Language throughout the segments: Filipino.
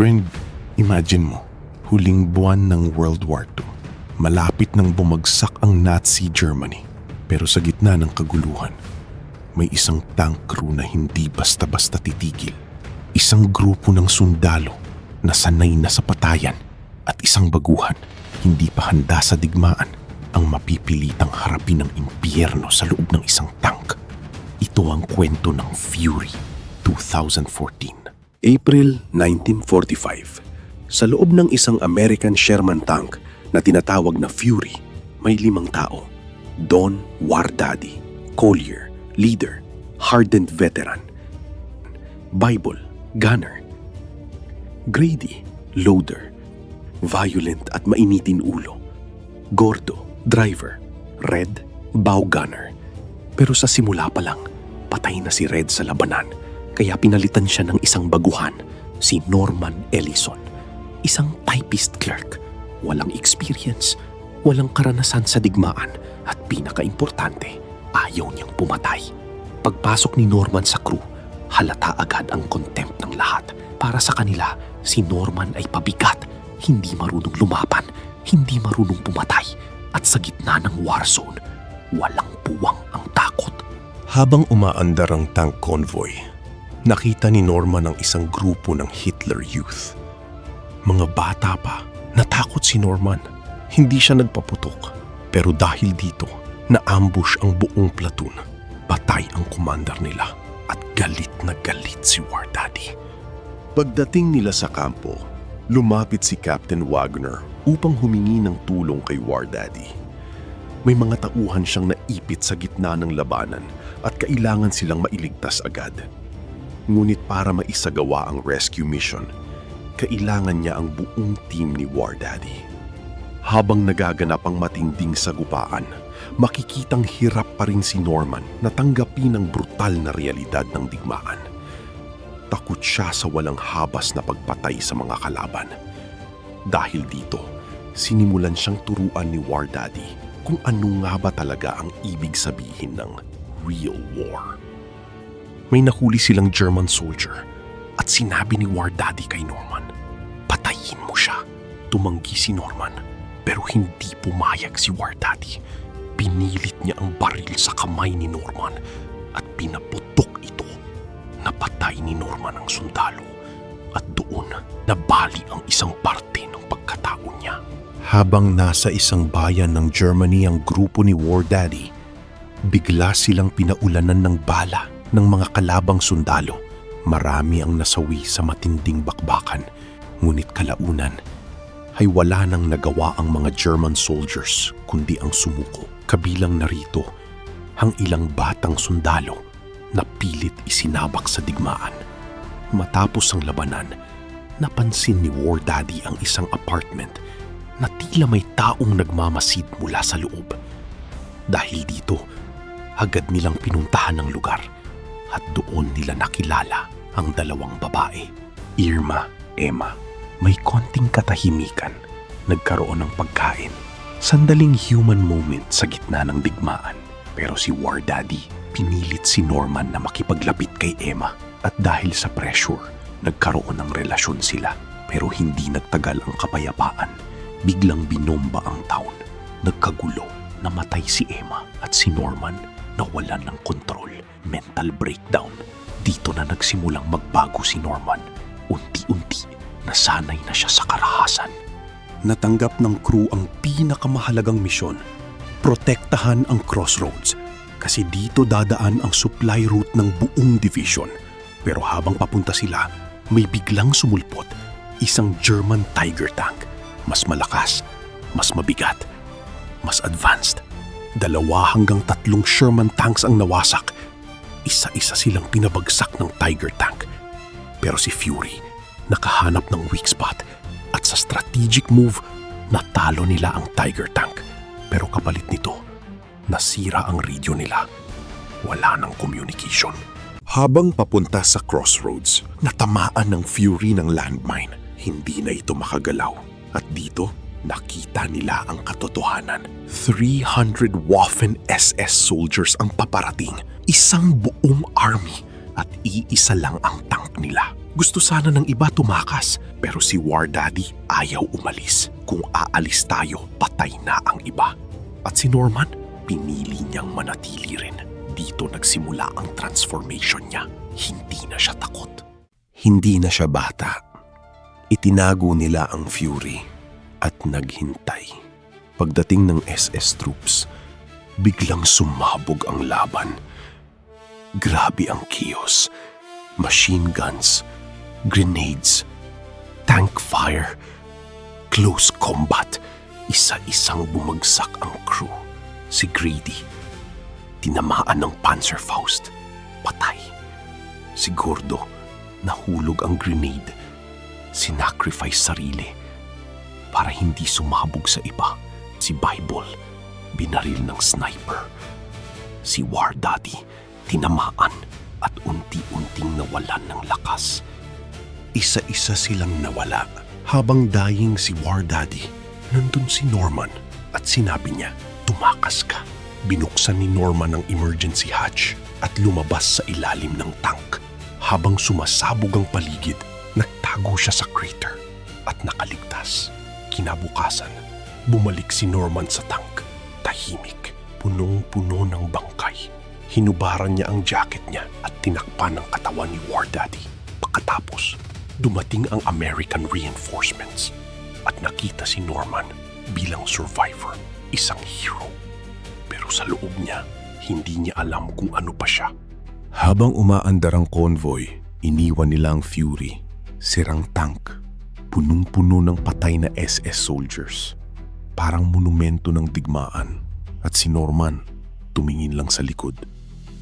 Friend, imagine mo, huling buwan ng World War II. Malapit nang bumagsak ang Nazi Germany. Pero sa gitna ng kaguluhan, may isang tank crew na hindi basta-basta titigil. Isang grupo ng sundalo na sanay na sa patayan at isang baguhan, hindi pa handa sa digmaan, ang mapipilitang harapin ng impyerno sa loob ng isang tank. Ito ang kwento ng Fury 2014. April 1945. Sa loob ng isang American Sherman tank na tinatawag na Fury, may 5 tao. Don Wardaddy, Collier, leader, hardened veteran. Bible, gunner. Grady, loader, violent at mainitin ulo. Gordo, driver. Red, bow gunner. Pero sa simula pa lang, patay na si Red sa labanan. Kaya pinalitan siya ng isang baguhan, si Norman Ellison. Isang typist clerk, walang experience, walang karanasan sa digmaan, at pinaka-importante, ayaw niyang pumatay. Pagpasok ni Norman sa crew, halata agad ang contempt ng lahat. Para sa kanila, si Norman ay pabigat, hindi marunong lumaban, hindi marunong pumatay, at sa gitna ng war zone, walang puwang ang takot. Habang umaandar ang tank convoy, nakita ni Norman ang isang grupo ng Hitler Youth. Mga bata pa, natakot si Norman. Hindi siya nagpaputok. Pero dahil dito, na-ambush ang buong platoon. Patay ang commander nila at galit na galit si Wardaddy. Pagdating nila sa kampo, lumapit si Captain Wagner upang humingi ng tulong kay Wardaddy. May mga tauhan siyang naipit sa gitna ng labanan at kailangan silang mailigtas agad. Ngunit para maisagawa ang rescue mission, kailangan niya ang buong team ni Wardaddy. Habang nagaganap ang matinding sagupaan, makikitang hirap pa rin si Norman na tanggapin ang brutal na realidad ng digmaan. Takot siya sa walang habas na pagpatay sa mga kalaban. Dahil dito, sinimulan siyang turuan ni Wardaddy kung ano nga ba talaga ang ibig sabihin ng real war. May nahuli silang German soldier at sinabi ni Wardaddy kay Norman, "Patayin mo siya." Tumanggi si Norman pero hindi pumayag si Wardaddy. Pinilit niya ang baril sa kamay ni Norman at pinaputok ito. Napatay ni Norman ang sundalo at doon nabali ang isang parte ng pagkatao niya. Habang nasa isang bayan ng Germany ang grupo ni Wardaddy, bigla silang pinaulanan ng bala ng mga kalabang sundalo. Marami ang nasawi sa matinding bakbakan, ngunit kalaunan ay wala nang nagawa ang mga German soldiers kundi ang sumuko. Kabilang narito ang ilang batang sundalo na pilit isinabak sa digmaan. Matapos ang labanan, napansin ni Wardaddy ang isang apartment na tila may taong nagmamasid mula sa loob. Dahil dito, agad nilang pinuntahan ang lugar. At doon nila nakilala ang 2 babae, Irma, Emma. May konting katahimikan, nagkaroon ng pagkain. Sandaling human moment sa gitna ng digmaan. Pero si Wardaddy, pinilit si Norman na makipaglapit kay Emma. At dahil sa pressure, nagkaroon ng relasyon sila. Pero hindi nagtagal ang kapayapaan. Biglang binomba ang town. Nagkagulo, namatay si Emma at si Norman nawalan ng kontrol. Mental breakdown. Dito na nagsimulang magbago si Norman. Unti-unti, nasanay na siya sa karahasan. Natanggap ng crew ang pinakamahalagang misyon. Protektahan ang crossroads. Kasi dito dadaan ang supply route ng buong division. Pero habang papunta sila, may biglang sumulpot. Isang German Tiger tank. Mas malakas, mas mabigat, mas advanced. 2 hanggang 3 Sherman tanks ang nawasak. Isa-isa silang pinabagsak ng Tiger tank. Pero si Fury nakahanap ng weak spot at sa strategic move, natalo nila ang Tiger tank. Pero kapalit nito, nasira ang radio nila. Wala ng communication. Habang papunta sa crossroads, natamaan ng Fury ng landmine. Hindi na ito makagalaw. At dito, nakita nila ang katotohanan. 300 Waffen SS soldiers ang paparating. Isang buong army at iisa lang ang tank nila. Gusto sana ng iba tumakas, pero si War Daddy ayaw umalis. Kung aalis tayo, patay na ang iba. At si Norman, pinili niyang manatili rin. Dito nagsimula ang transformation niya. Hindi na siya takot. Hindi na siya bata. Itinago nila ang Fury at naghintay. Pagdating ng SS troops, biglang sumabog ang laban. Grabe ang chaos. Machine guns, grenades, tank fire, close combat. Isa-isang bumagsak ang crew. Si Grady, tinamaan ng Panzerfaust, patay. Si Gordo, nahulog ang grenade. Sinacrifice sarili para hindi sumabog sa iba. Si Bible, binaril ng sniper. Si War Daddy, tinamaan at unti-unting nawalan ng lakas. Isa-isa silang nawala. Habang dying si War Daddy, nandun si Norman at sinabi niya, tumakas ka. Binuksan ni Norman ang emergency hatch at lumabas sa ilalim ng tank. Habang sumasabog ang paligid, nagtago siya sa crater at nakaligtas. Kinabukasan, bumalik si Norman sa tank. Tahimik, punong-puno ng bangkay. Hinubaran niya ang jacket niya at tinakpan ang katawan ni War Daddy. Pagkatapos, dumating ang American reinforcements at nakita si Norman bilang survivor, isang hero. Pero sa loob niya, hindi niya alam kung ano pa siya. Habang umaandar ang convoy, iniwan nila ang Fury, sirang tank, punong-puno ng patay na SS soldiers. Parang monumento ng digmaan. At si Norman, tumingin lang sa likod.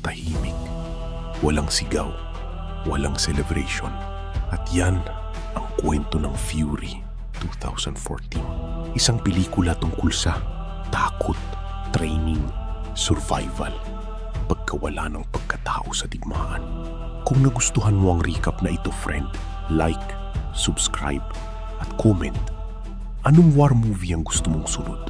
Tahimik. Walang sigaw. Walang celebration. At yan ang kwento ng Fury 2014. Isang pelikula tungkol sa takot, training, survival, pagkawala ng pagkatao sa digmaan. Kung nagustuhan mo ang recap na ito, friend, like, subscribe, at comment. Anong war movie ang gusto mong sunod?